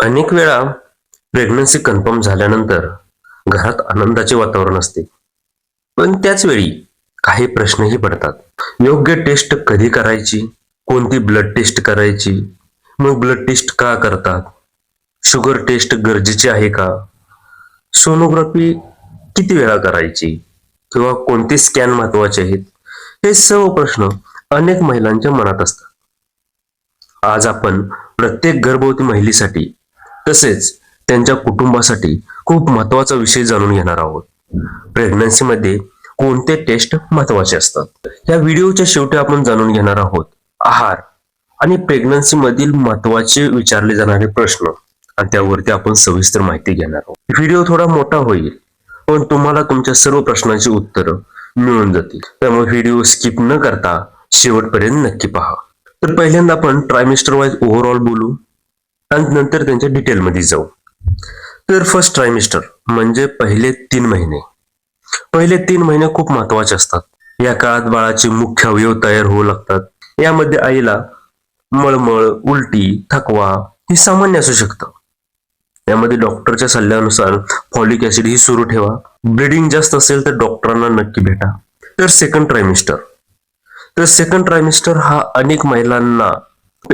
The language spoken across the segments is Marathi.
अनेक वेळा प्रेग्नन्सी कन्फर्म झाल्यानंतर घरात आनंदाचे वातावरण असते, पण त्याच वेळी काही प्रश्नही पडतात. योग्य टेस्ट कधी करायची, कोणती ब्लड टेस्ट करायची, मग ब्लड टेस्ट का करतात, शुगर टेस्ट गरजेची आहे का, सोनोग्राफी किती वेळा करायची किंवा कोणते स्कॅन महत्वाचे आहेत, हे सर्व प्रश्न अनेक महिलांच्या मनात असतात. आज आपण प्रत्येक गर्भवती महिलेसाठी तसेच त्यांच्या कुटुंबासाठी खूप महत्वाचा विषय जाणून घेणार आहोत. प्रेग्नन्सी मध्ये कोणते टेस्ट महत्वाचे असतात. या व्हिडिओच्या शेवटी आपण जाणून घेणार आहोत आहार आणि प्रेग्नन्सी मधील महत्वाचे विचारले जाणारे प्रश्न, आणि त्यावरती आपण सविस्तर माहिती घेणार आहोत. व्हिडिओ थोडा मोठा होईल, पण तुम्हाला तुमच्या सर्व प्रश्नांची उत्तरं मिळून जातील. त्यामुळे व्हिडिओ स्किप न करता शेवटपर्यंत नक्की पहा. तर पहिल्यांदा आपण ट्रायमिस्टर वाईज ओव्हरऑल बोलू आणि नंतर त्यांच्या डिटेलमध्ये जाऊ. तर फर्स्ट ट्रायमिस्टर म्हणजे पहिले 3 महिने. पहिले 3 महिने खूप महत्वाचे असतात. या काळात बाळाचे मुख्य अवयव तयार होऊ लागतात. यामध्ये आईला मळमळ, उलटी, थकवा हे सामान्य असू शकतं. यामध्ये डॉक्टरच्या सल्ल्यानुसार फॉलिक ऍसिड ही सुरू ठेवा. ब्लिडिंग जास्त असेल तर डॉक्टरांना नक्की भेटा. तर सेकंड ट्रायमिस्टर हा अनेक महिलांना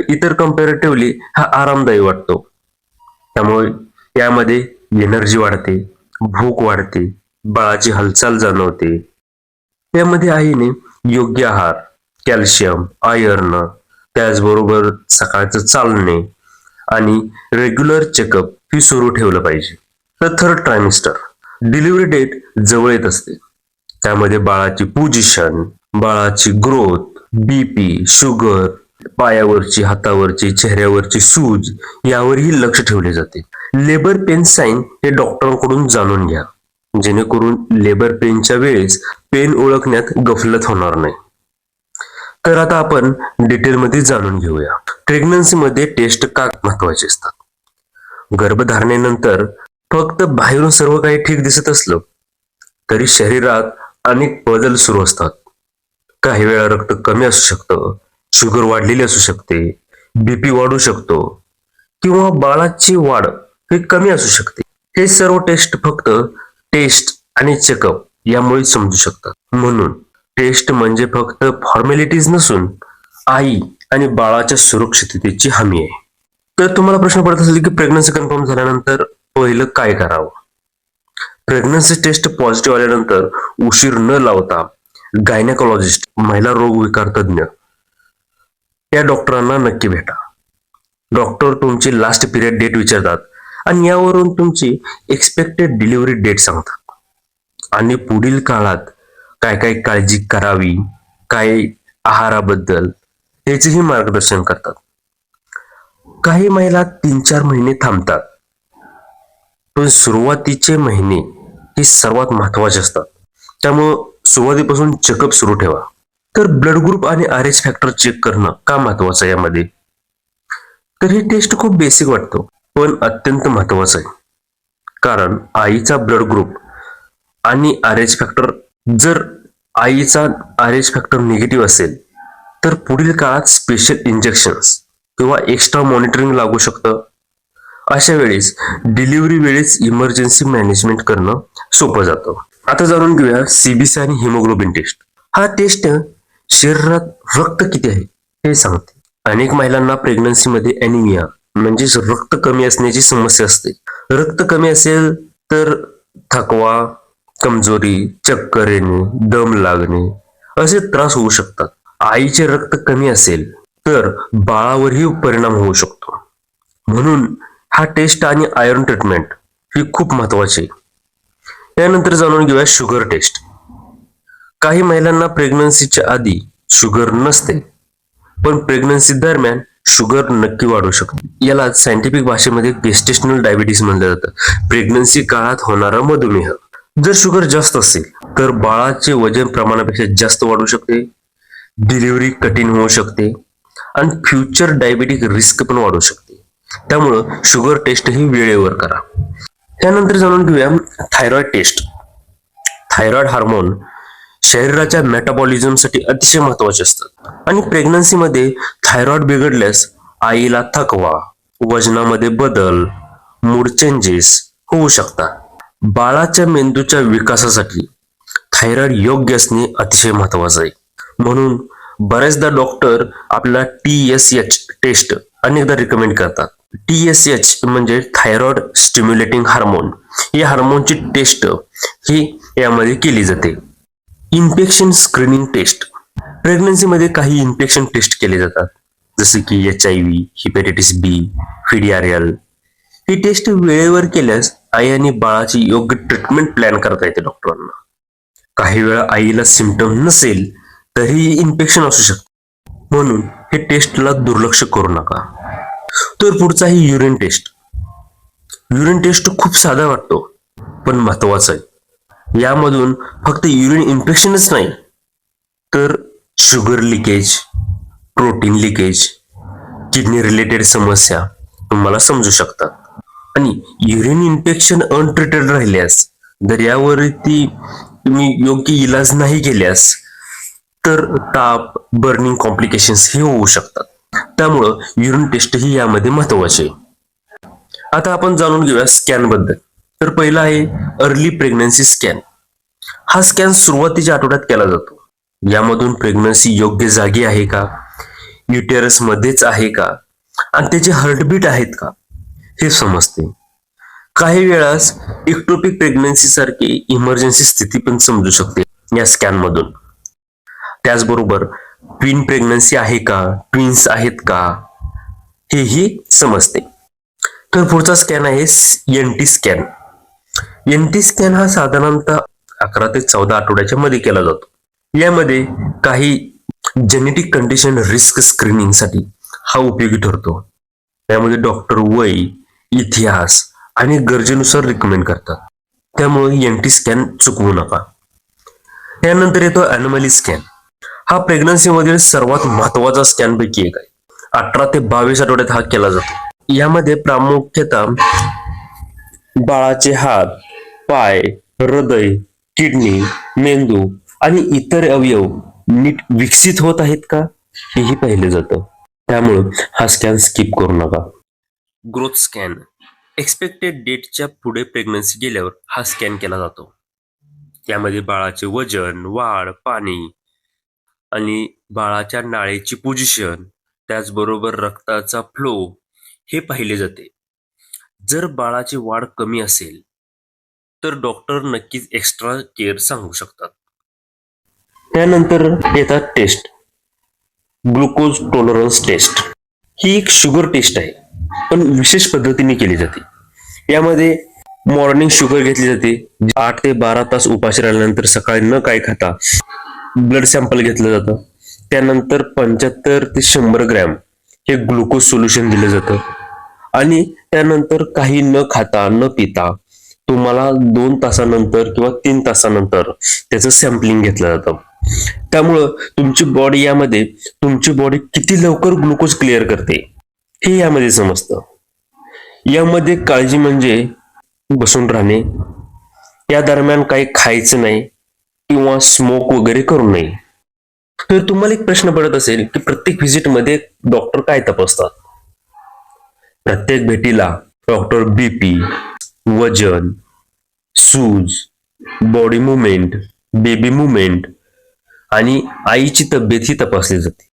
इतर कम्पॅरेटिव्हली हा आरामदायी वाटतो. त्यामुळे यामध्ये एनर्जी वाढते, भूक वाढते, बाळाची हालचाल जाणवते. यामध्ये आईने योग्य आहार, कॅल्शियम, आयर्न, त्याचबरोबर सकाळचं चालणे आणि रेग्युलर चेकअप ही सुरू ठेवलं पाहिजे. तर थर्ड ट्रायमिस्टर डिलिव्हरी डेट जवळ येत असते. त्यामध्ये बाळाची पोझिशन, बाळाची ग्रोथ, बीपी, शुगर, पायावरची, हातावरची, चेहऱ्यावरची सूज यावरही लक्ष ठेवले जाते. लेबर पेन साईन हे डॉक्टरांकडून जाणून घ्या, जेणेकरून लेबर पेनच्या वेळेस पेन ओळखण्यात गफलत होणार नाही. तर आता आपण डिटेलमध्ये जाणून घेऊया प्रेग्नन्सी मध्ये टेस्ट का महत्वाचे असतात. गर्भधारणेनंतर फक्त बाहेरून सर्व काही ठीक दिसत असलं तरी शरीरात अनेक बदल सुरू असतात. काही वेळा रक्त कमी असू शकतं, शुगर वाढलेली असू शकते, बीपी वाढू शकतो किंवा बाळाची वाढ हे कमी असू शकते. हे सर्व फक्त टेस्ट आणि चेकअप यामुळे समजू शकतात. म्हणून टेस्ट म्हणजे फक्त फॉर्मॅलिटीज नसून आई आणि बाळाच्या सुरक्षिततेची हमी आहे. तर तुम्हाला प्रश्न पडत असेल की प्रेग्नन्सी कन्फर्म झाल्यानंतर पहिलं काय करावं. प्रेग्नन्सी टेस्ट पॉझिटिव्ह आल्यानंतर उशीर न लावता गायनेकोलॉजिस्ट, महिला रोग विकार तज्ञ या डॉक्टरांना नक्की भेटा. डॉक्टर तुमची लास्ट पिरियड डेट विचारतात आणि यावरून तुमची एक्सपेक्टेड डिलिव्हरी डेट सांगतात आणि पुढील काळात काय काय काळजी करावी, काय आहाराबद्दल याचेही मार्गदर्शन करतात. काही महिला 3-4 महिने थांबतात, पण सुरुवातीचे महिने हे सर्वात महत्वाचे असतात. त्यामुळं सुरुवातीपासून चेकअप सुरू ठेवा. तर ब्लड ग्रुप आणि RH फॅक्टर चेक करणं का महत्वाचं आहे यामध्ये. तर ही टेस्ट खूप बेसिक वाटतो, पण अत्यंत महत्वाचं आहे. कारण आईचा ब्लड ग्रुप आणि RH फॅक्टर, जर आईचा RH फॅक्टर निगेटिव्ह असेल तर पुढील काळात स्पेशल इंजेक्शन्स किंवा एक्स्ट्रा मॉनिटरिंग लागू शकतं. अशा वेळेस डिलिव्हरी वेळेस इमर्जन्सी मॅनेजमेंट करणं सोपं जातं. आता जाणून घेऊया CBC आणि हिमोग्लोबिन टेस्ट. हा टेस्ट शरीरात रक्त किती आहे हे सांगते. अनेक महिलांना प्रेग्नन्सी मध्ये अॅनिमिया म्हणजेच रक्त कमी असण्याची समस्या असते. रक्त कमी असेल तर थकवा, कमजोरी, चक्कर येणे, दम लागणे असे त्रास होऊ शकतात. आईचे रक्त कमी असेल तर बाळावरही परिणाम होऊ शकतो. म्हणून हा टेस्ट आणि आयर्न ट्रीटमेंट ही खूप महत्वाची. यानंतर जाणून घेऊया शुगर टेस्ट. काही महिलांना प्रेग्नन्सीच्या आधी शुगर नसते, पण प्रेग्नन्सी दरम्यान शुगर नक्की वाढू शकते. याला सायंटिफिक भाषेमध्ये गेस्टेशनल डायबिटीस म्हणलं जातं. प्रेग्नन्सी काळात होणारा मधुमेह. जर शुगर जास्त असेल तर बाळाचे वजन प्रमाणापेक्षा जास्त वाढू शकते, डिलिव्हरी कठीण होऊ शकते आणि फ्युचर डायबिटिक रिस्क पण वाढू शकते. त्यामुळं शुगर टेस्ट ही वेळेवर करा. त्यानंतर जाणून घेऊया थायरॉइड टेस्ट. थायरॉइड हार्मोन शरीराच्या मेटाबॉलिझमसाठी अतिशय महत्वाचे असतात आणि प्रेग्नन्सी मध्ये थायरॉइड बिघडल्यास आईला थकवा, वजनामध्ये बदल, मूड चेंजेस होऊ शकतात. बाळाच्या मेंदूच्या विकासासाठी थायरॉइड योग्य असणे अतिशय महत्वाचं आहे. म्हणून बरेचदा डॉक्टर आपल्याला TSH टेस्ट अनेकदा रिकमेंड करतात. TSH म्हणजे थायरॉइड स्टिम्युलेटिंग हार्मोन. या हार्मोनची टेस्ट ही यामध्ये केली जाते. Infection screening taste. प्रेग्नन्सीमध्ये काही इन्फेक्शन टेस्ट केले जातात, जसे की HIV, हेपॅटायटिस B, FIDRL. ही टेस्ट वेळेवर केल्यास आई आणि बाळाची योग्य ट्रीटमेंट प्लॅन करता येते डॉक्टरांना. काही वेळा आईला सिम्पटम नसेल तरी इन्फेक्शन असू शकते, म्हणून हे टेस्टला दुर्लक्ष करू नका. तर पुढचा आहे युरिन टेस्ट. युरिन टेस्ट खूप साधा वाटतो पण महत्वाचा आहे. यामधून फक्त युरिन इन्फेक्शनच नाही तर sugar leakage, protein leakage, kidney related समस्या तुम्हाला समजू शकतात. आणि युरिन इन्फेक्शन अनट्रीटेड राहिल्यास, जर यावरती तुम्ही योग्य इलाज नाही केल्यास, तर ताप, बर्निंग कॉम्प्लिकेशन्स हे होऊ शकतात. त्यामुळं युरिन टेस्ट ही यामध्ये महत्वाची आहे. आता आपण जाणून घेऊया स्कॅन बद्दल. तर पहिला आहे अर्ली प्रेग्नन्सी स्कॅन. हा स्कॅन सुरुवातीच्या आठवड्यात केला जातो. यामधून प्रेग्नन्सी योग्य जागी आहे का, युटेरस मध्येच आहे का, आणि त्याचे हार्टबीट आहेत का हे समजते. काही वेळास इक्टोपिक प्रेग्नन्सी सारखी इमर्जन्सी स्थिती पण समजू शकते या स्कॅन मधून. त्याचबरोबर ट्विन प्रेग्नन्सी आहे का, ट्विन्स आहेत का, हेही समजते. तर पुढचा स्कॅन आहे NT स्कॅन. NT स्कॅन हा साधारणतः 11 ते 14 आठवड्याच्या मध्ये केला जातो. यामध्ये काही जेनेटिक कंडिशन रिस्क स्क्रीनिंग साठी हा उपयोगी ठरतो. यामध्ये डॉक्टर वय, इतिहास आणि गरजेनुसार रिकमेंड करतात. त्यामुळे NT स्कॅन चुकवू नका. यानंतर येतो अॅनोमली स्कॅन. हा प्रेग्नन्सी मधील सर्वात महत्वाचा स्कॅन पैकी एक आहे. 18 ते 22 आठवड्यात हा केला जातो. यामध्ये प्रामुख्यतः बाळाचे हात, पाय, हृदय, किडनी, मेंदू आणि इतर अवयव नीट विकसित होत आहेत का हेही पाहिले जातं. त्यामुळे हा स्कॅन स्किप करू नका. Growth scan. एक्सपेक्टेड डेटच्या पुढे प्रेग्नन्सी गेल्यावर हा स्कॅन केला जातो. यामध्ये बाळाचे वजन, वाढ, पाणी आणि बाळाच्या नाळेची पोझिशन, त्याचबरोबर रक्ताचा फ्लो हे पाहिले जाते. जर बाळाची वाढ कमी असेल तर डॉक्टर नक्कीच एक्स्ट्रा केअर सांगू शकतात. त्यानंतर येतात टेस्ट. Glucose tolerance test. ही एक शुगर टेस्ट आहे, पण विशेष पद्धतीने केली जाते. यामध्ये मॉर्निंग शुगर घेतली जाते. 8 ते 12 तास उपाशी राहिल्यानंतर सकाळी न काय खाता ब्लड सॅम्पल घेतलं जातं. त्यानंतर 75 ते 100 ग्रॅम हे ग्लुकोज सोल्युशन दिलं जातं. आणि त्यानंतर काही न खाता न पिता तुम्हाला 2 तासानंतर किंवा 3 तासानंतर त्याचं सॅम्पलिंग घेतलं जातं. त्यामुळं तुमची बॉडी किती लवकर ग्लुकोज क्लिअर करते हे यामध्ये समजतं. यामध्ये काळजी म्हणजे बसून राहणे, या दरम्यान काही खायचं नाही किंवा स्मोक वगैरे करू नये. तर तुम्हाला एक प्रश्न पडत असेल की प्रत्येक व्हिजिट मध्ये डॉक्टर काय तपासतात? प्रत्येक भेटीला डॉक्टर BP, वजन, सूज, बॉडी मुवमेंट, बेबी मुवमेंट आणि आईची तब्येत ही तपासली जाते.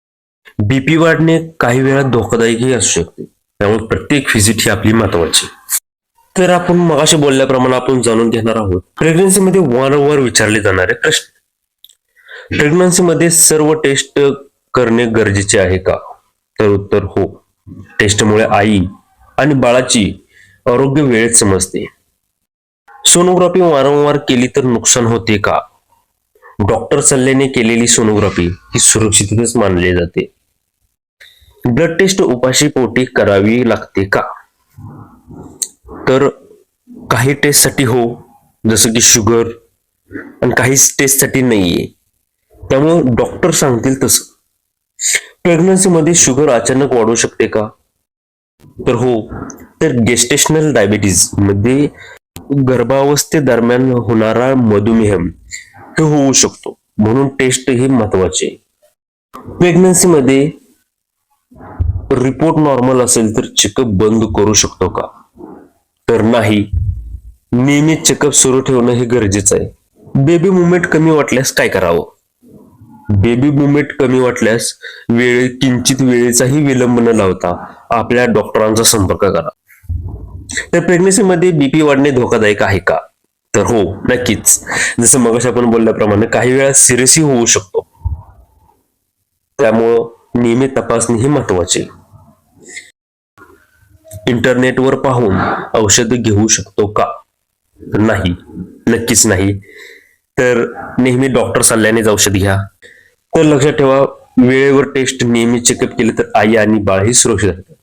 BP वाढणे काही वेळा धोकादायकही असू शकते. त्यामुळे प्रत्येक व्हिजिट ही आपली महत्वाची. तर आपण मगाशी बोलल्याप्रमाणे आपण जाणून घेणार आहोत प्रेग्नन्सी मध्ये वारंवार विचारले जाणारे प्रश्न. प्रेग्नन्सी मध्ये सर्व टेस्ट करणे गरजेचे आहे का? तर उत्तर हो. टेस्टमुळे आई आणि बाळाची आरोग्य वेळेत समजते. सोनोग्राफी वारंवार केली तर नुकसान होते का? डॉक्टर सल्ल्याने केलेली सोनोग्राफी ही सुरक्षितच मानली जाते. ब्लड टेस्ट उपाशी पोटी करावी लागते का? तर काही टेस्ट साठी हो, जसं की शुगर, आणि काही टेस्ट साठी नाहीये. त्यामुळे डॉक्टर सांगतील तसं. प्रेग्नन्सी मध्ये शुगर अचानक वाढू शकते का? तर हो. तर गेस्टेशनल डायबिटीज मध्ये गर्भावस्थेदरम्यान होणारा मधुमेह हे होऊ शकतो, म्हणून टेस्ट ही महत्वाची. प्रेग्नन्सी मध्ये रिपोर्ट नॉर्मल असेल तर चेकअप बंद करू शकतो का? नाही, नेहमी चेकअप सुरू ठेवणं हे गरजेचं आहे. बेबी मुवमेंट कमी वाटल्यास काय करावं? बेबी मुवमेंट कमी वाटल्यास किंचित वेळेचाही विलंब न लावता आपल्या डॉक्टरांचा संपर्क करा. तर प्रेग्नन्सीमध्ये बीपी वाढणे धोकादायक आहे का? तर हो, नक्कीच. जसं मगाशी आपण बोलल्याप्रमाणे काही वेळा सिरियसही होऊ शकतो. त्यामुळं नियमित तपासणी ही महत्वाची. इंटरनेटवर पाहून औषध घेऊ शकतो का? तर नाही, नक्कीच नाही. तर नेहमी डॉक्टर सल्ल्यानेच औषध घ्या. तर लक्षात ठेवा, वेळेवर टेस्ट नेहमी चेकअप केले तर आई आणि बाळही सुरक्षित राहतात.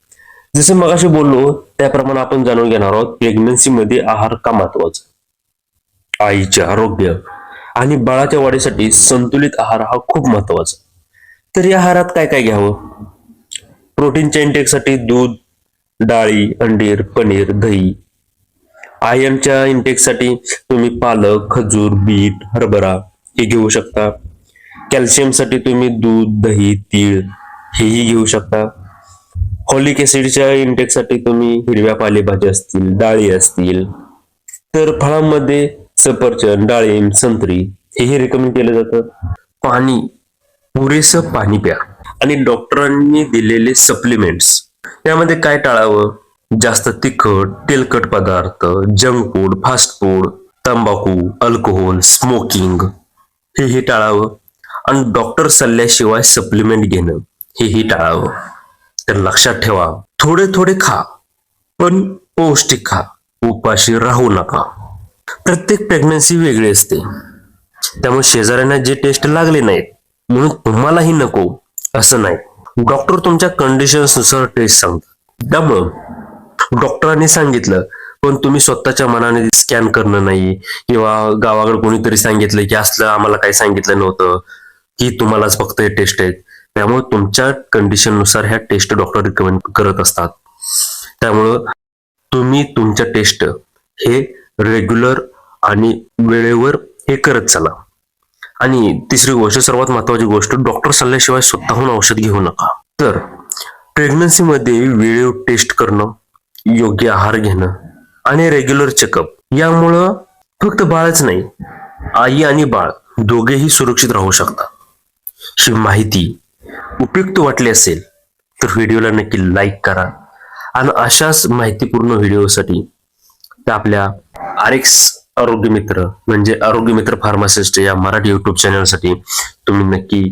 जसं मगाशी बोललो त्याप्रमाणे आपण जाणून घेणार आहोत प्रेग्नन्सी मध्ये आहार का महत्वाचा. आईचे आरोग्य आणि बाळाच्या वाढीसाठी संतुलित आहार हा खूप महत्वाचा. तर या आहारात काय काय घ्यावं? प्रोटीनच्या इंटेकसाठी दूध, डाळी, अंडीर, पनीर, दही. आयर्नच्या इंटेकसाठी तुम्ही पालक, खजूर, बीट, हरभरा हे घेऊ शकता. कॅल्शियमसाठी तुम्ही दूध, दही, तीळ हेही घेऊ शकता. फॉलिक ऍसिडच्या इंटेकसाठी तुम्ही हिरव्या पालेभाज्या असतील, डाळी असतील. तर फळांमध्ये सफरचंद, डाळिंब, संत्री हेही रेकमेंड केलं जातं. पाणी, पुरेसं पाणी प्या. आणि डॉक्टरांनी दिलेले सप्लिमेंट्स यामध्ये काय टाळावं? जास्त तिखट, तेलकट पदार्थ, जंक फूड, फास्ट फूड, तंबाखू, अल्कोहोल, स्मोकिंग हेही टाळावं. आणि डॉक्टर सल्ल्याशिवाय सप्लिमेंट घेणं हेही टाळावं. तर लक्षात ठेवा, थोडे थोडे खा, पण पौष्टिक खा. उपाशी राहू नका. प्रत्येक प्रेग्नन्सी वेगळी असते, त्यामुळे शेजाऱ्यांना जे टेस्ट लागले नाहीत म्हणून तुम्हालाही नको असं नाही. डॉक्टर तुमच्या कंडिशन्स नुसार टेस्ट सांगतात. त्यामुळं डॉक्टरांनी सांगितलं पण तुम्ही स्वतःच्या मनाने स्कॅन करणं नाही, किंवा गावाकडे कोणीतरी सांगितलं की असलं आम्हाला काही सांगितलं नव्हतं की तुम्हालाच फक्त हे टेस्ट आहेत. त्यामुळे तुमच्या कंडिशन नुसार ह्या टेस्ट डॉक्टर रिकमेंड करत असतात. त्यामुळं तुम्ही तुमच्या टेस्ट हे रेग्युलर आणि वेळेवर हे करत चला. आणि तिसरी गोष्ट, सर्वात महत्वाची गोष्ट, डॉक्टर सल्ल्याशिवाय स्वतःहून औषध घेऊ नका. तर प्रेग्नन्सी मध्ये वेळेवर टेस्ट करणं, योग्य आहार घेणं आणि रेग्युलर चेकअप यामुळं फक्त बाळच नाही, आई आणि बाळ दोघेही सुरक्षित राहू शकतात. ही माहिती उपयुक्त वाटली असेल तर व्हिडिओला नक्की लाईक करा. आणि अशाच माहितीपूर्ण व्हिडिओसाठी आपल्या RX आरोग्य मित्र म्हणजे आरोग्य मित्र फार्मासिस्ट या मराठी युट्यूब चॅनलसाठी तुम्ही नक्की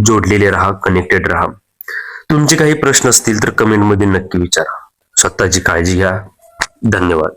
जोडलेले राहा, कनेक्टेड राहा. तुमचे काही प्रश्न असतील तर कमेंटमध्ये नक्की विचारा. स्वतःची काळजी घ्या. धन्यवाद.